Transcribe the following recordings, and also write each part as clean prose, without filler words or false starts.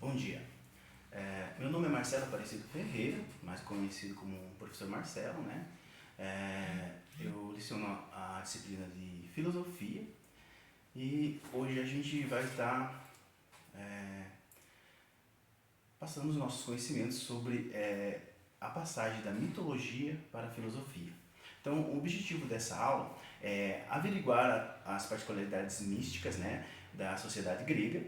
Bom dia. Meu nome é Marcelo Aparecido Ferreira, mais conhecido como Professor Marcelo, né? Eu leciono a disciplina de Filosofia e hoje a gente vai estar passando os nossos conhecimentos sobre a passagem da mitologia para a filosofia. Então, o objetivo dessa aula é averiguar as particularidades místicas, né, da sociedade grega,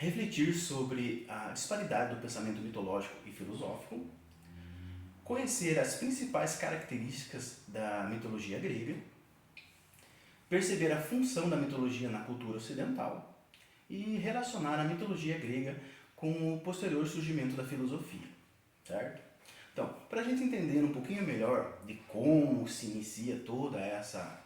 refletir sobre a disparidade do pensamento mitológico e filosófico, conhecer as principais características da mitologia grega, perceber a função da mitologia na cultura ocidental e relacionar a mitologia grega com o posterior surgimento da filosofia, certo? Então, para a gente entender um pouquinho melhor de como se inicia toda essa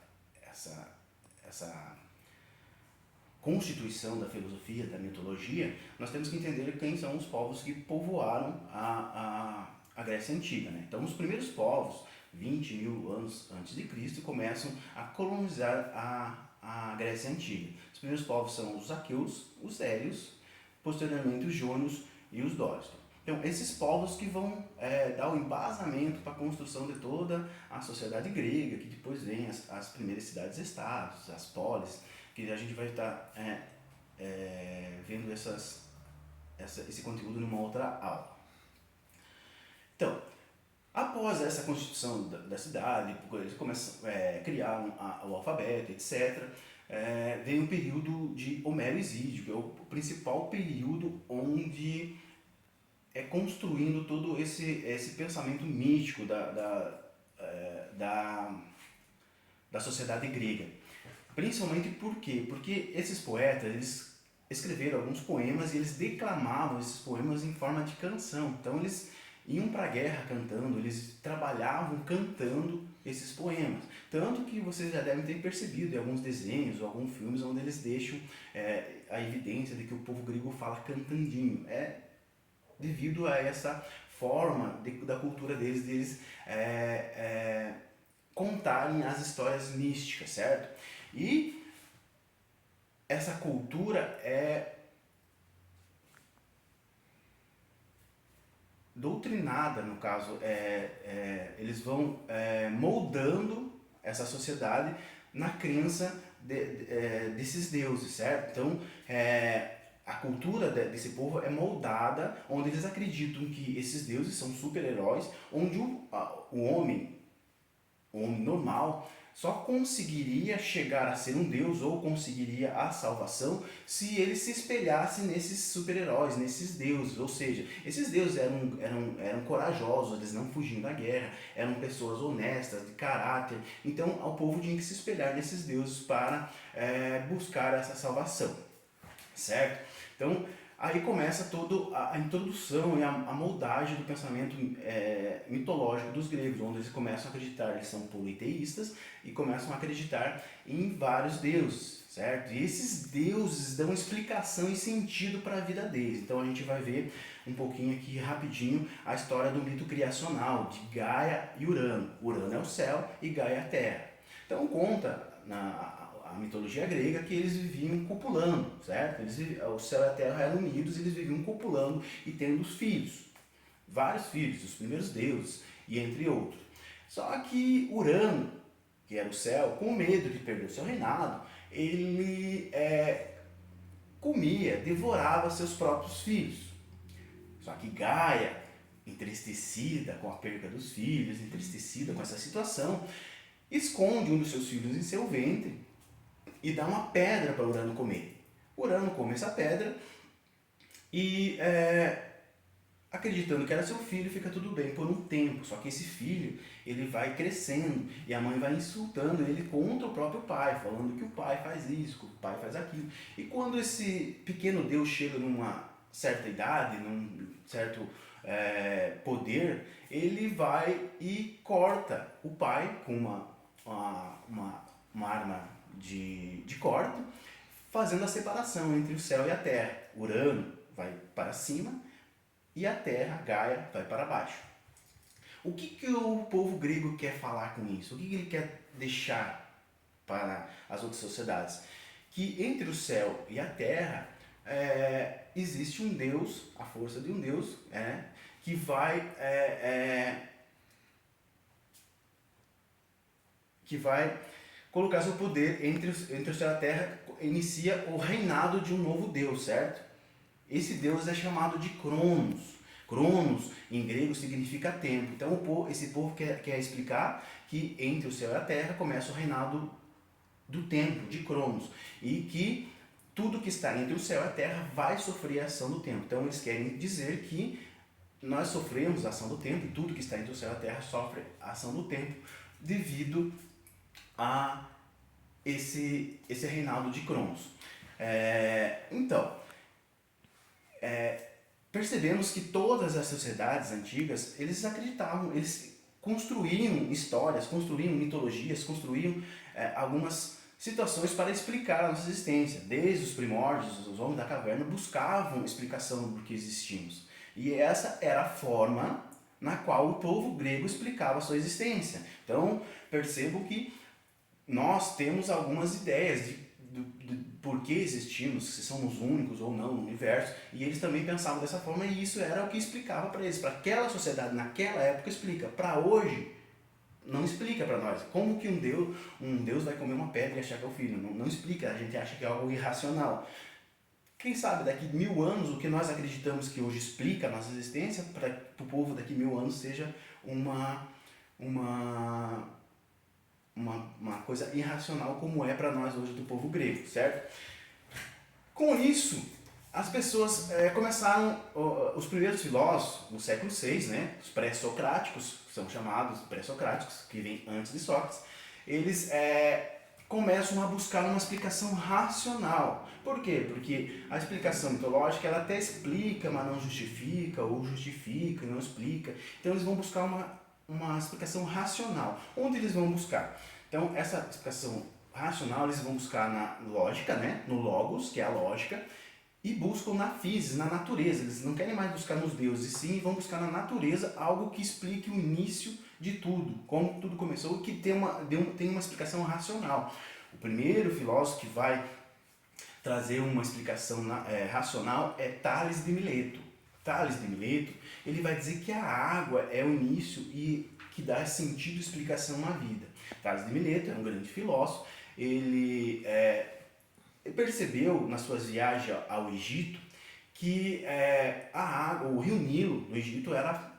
constituição da filosofia, da mitologia, nós temos que entender quem são os povos que povoaram a Grécia Antiga, né? Então, os primeiros povos, 20 mil anos antes de Cristo, começam a colonizar a Grécia Antiga. Os primeiros povos são os aqueus, os élios, posteriormente os jônios e os dórios. Então, esses povos que vão dar o embasamento para a construção de toda a sociedade grega, que depois vem as primeiras cidades-estados, as polis, que a gente vai estar vendo esse conteúdo numa outra aula. Então, após essa constituição da cidade, eles começam a criar o alfabeto, etc., vem um período de Homero Isídio, que é o principal período onde é construindo todo esse pensamento místico da sociedade grega. Principalmente por quê? Porque esses poetas, eles escreveram alguns poemas e eles declamavam esses poemas em forma de canção. Então eles iam para a guerra cantando, eles trabalhavam cantando esses poemas. Tanto que vocês já devem ter percebido em alguns desenhos ou alguns filmes onde eles deixam a evidência de que o povo grego fala cantandinho. Devido a essa forma da cultura deles contarem as histórias místicas, certo? E essa cultura é doutrinada, no caso, eles vão moldando essa sociedade na crença desses deuses, certo? Então, a cultura desse povo é moldada, onde eles acreditam que esses deuses são super-heróis, onde o homem normal só conseguiria chegar a ser um deus ou conseguiria a salvação se ele se espelhasse nesses super-heróis, nesses deuses. Ou seja, esses deuses eram corajosos, eles não fugiam da guerra, eram pessoas honestas, de caráter. Então o povo tinha que se espelhar nesses deuses para buscar essa salvação, certo? Então aí começa toda a introdução e a moldagem do pensamento mitológico dos gregos, onde eles começam a acreditar, eles são politeístas e começam a acreditar em vários deuses, certo? E esses deuses dão explicação e sentido para a vida deles. Então a gente vai ver um pouquinho aqui rapidinho a história do mito criacional de Gaia e Urano. Urano é o céu e Gaia é a terra. Então conta a mitologia grega que eles viviam copulando, certo? O céu e a terra eram unidos, eles viviam copulando e tendo os filhos, vários filhos, os primeiros deuses, e entre outros. Só que Urano, que era o céu, com medo de perder o seu reinado, ele comia, devorava seus próprios filhos. Só que Gaia, entristecida com a perda dos filhos, entristecida com essa situação, esconde um dos seus filhos em seu ventre e dá uma pedra para Urano comer. Urano come essa pedra e, acreditando que era seu filho, fica tudo bem por um tempo. Só que esse filho, ele vai crescendo e a mãe vai insultando ele contra o próprio pai, falando que o pai faz isso, que o pai faz aquilo. E quando esse pequeno Deus chega numa certa idade, num certo poder, ele vai e corta o pai com uma arma de corte, fazendo a separação entre o céu e a terra. Urano vai para cima e a terra, Gaia, vai para baixo. O que o povo grego quer falar com isso? O que ele quer deixar para as outras sociedades? Que entre o céu e a terra, existe um Deus, a força de um Deus, que vai colocar seu poder entre o céu e a terra, inicia o reinado de um novo Deus, certo? Esse Deus é chamado de Cronos. Cronos, em grego, significa tempo. Então, esse povo quer explicar que entre o céu e a terra começa o reinado do tempo, de Cronos. E que tudo que está entre o céu e a terra vai sofrer a ação do tempo. Então, eles querem dizer que nós sofremos a ação do tempo, e tudo que está entre o céu e a terra sofre a ação do tempo, devido a esse reinado de Cronos. Então, percebemos que todas as sociedades antigas, eles acreditavam, eles construíam histórias, construíam mitologias, construíam algumas situações para explicar a nossa existência. Desde os primórdios, os homens da caverna buscavam explicação do que existimos. E essa era a forma na qual o povo grego explicava a sua existência. Então, percebo que nós temos algumas ideias de por que existimos, se somos únicos ou não no universo, e eles também pensavam dessa forma, e isso era o que explicava para eles. Para aquela sociedade, naquela época, explica. Para hoje, não explica para nós. Como que um Deus vai comer uma pedra e achar que é o filho? Não explica, a gente acha que é algo irracional. Quem sabe daqui 1000 anos, o que nós acreditamos que hoje explica a nossa existência, para o povo daqui 1000 anos seja uma coisa irracional, como é para nós hoje do povo grego, certo? Com isso, as pessoas começaram, os primeiros filósofos, no século VI, né, os pré-socráticos, são chamados pré-socráticos, que vêm antes de Sócrates, eles começam a buscar uma explicação racional. Por quê? Porque a explicação mitológica, ela até explica, mas não justifica, ou justifica e não explica. Então eles vão buscar uma explicação racional. Onde eles vão buscar? Então, essa explicação racional eles vão buscar na lógica, né? No logos, que é a lógica, e buscam na física, na natureza. Eles não querem mais buscar nos deuses, sim, vão buscar na natureza algo que explique o início de tudo, como tudo começou, que tem uma explicação racional. O primeiro filósofo que vai trazer uma explicação racional é Tales de Mileto. Tales de Mileto, ele vai dizer que a água é o início e que dá sentido e explicação à vida. Tales de Mileto é um grande filósofo, ele percebeu nas suas viagens ao Egito que a água, o rio Nilo no Egito era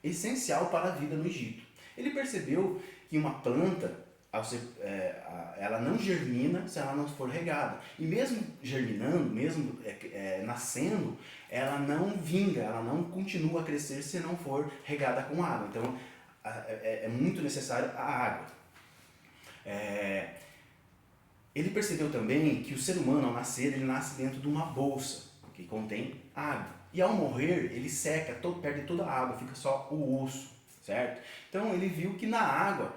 essencial para a vida no Egito. Ele percebeu que uma planta, ela não germina se ela não for regada. E mesmo germinando, mesmo nascendo, ela não vinga, ela não continua a crescer se não for regada com água. Então, é muito necessário a água. Ele percebeu também que o ser humano, ao nascer, ele nasce dentro de uma bolsa que contém água. E ao morrer, ele seca, perde toda a água, fica só o osso, certo? Então ele viu que na água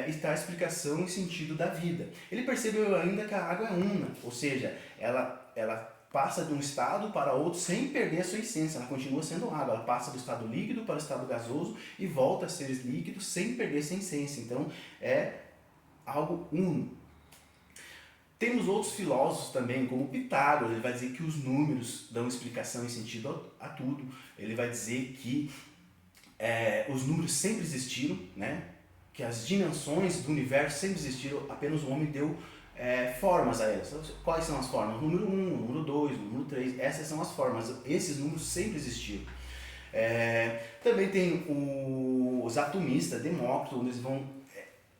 está a explicação e sentido da vida. Ele percebeu ainda que a água é una, ou seja, ela passa de um estado para outro sem perder a sua essência, ela continua sendo água, ela passa do estado líquido para o estado gasoso e volta a ser líquido sem perder sua essência. Então é algo uno. Temos outros filósofos também, como Pitágoras, ele vai dizer que os números dão explicação e sentido a tudo. Ele vai dizer que os números sempre existiram, né? Que as dimensões do universo sempre existiram, apenas o homem deu formas a elas. Quais são as formas? O número 1, o número 2, o número 3, essas são as formas. Esses números sempre existiram. Também tem os atomistas, Demócrito, onde eles vão...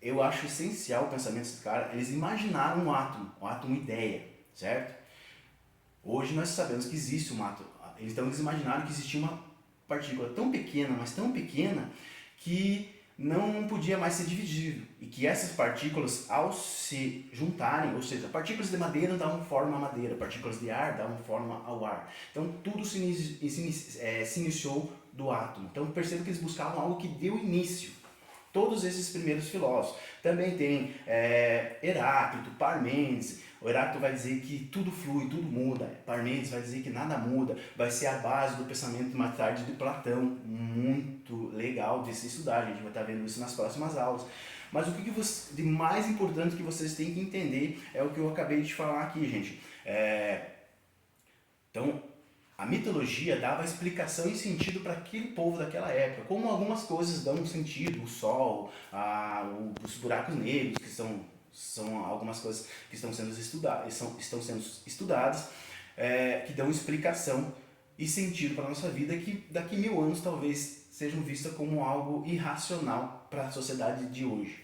Eu acho essencial o pensamento desses caras. Eles imaginaram um átomo ideia, certo? Hoje nós sabemos que existe um átomo. Então eles imaginaram que existia uma partícula tão pequena, mas tão pequena, que não podia mais ser dividido. E que essas partículas, ao se juntarem, ou seja, partículas de madeira davam forma à madeira, partículas de ar davam forma ao ar. Então tudo se iniciou do átomo. Então perceba que eles buscavam algo que deu início. Todos esses primeiros filósofos. Também tem Heráclito, Parmênides. O Heráclito vai dizer que tudo flui, tudo muda. Parmênides vai dizer que nada muda. Vai ser a base do pensamento mais tarde de Platão. Muito legal de se estudar. A gente vai estar vendo isso nas próximas aulas. Mas o que de mais importante que vocês têm que entender é o que eu acabei de falar aqui, gente. Então, a mitologia dava explicação e sentido para aquele povo daquela época, como algumas coisas dão sentido, o sol, os buracos negros, que são algumas coisas que estão sendo estudadas, que dão explicação e sentido para a nossa vida, que daqui 1000 anos talvez sejam vistas como algo irracional para a sociedade de hoje.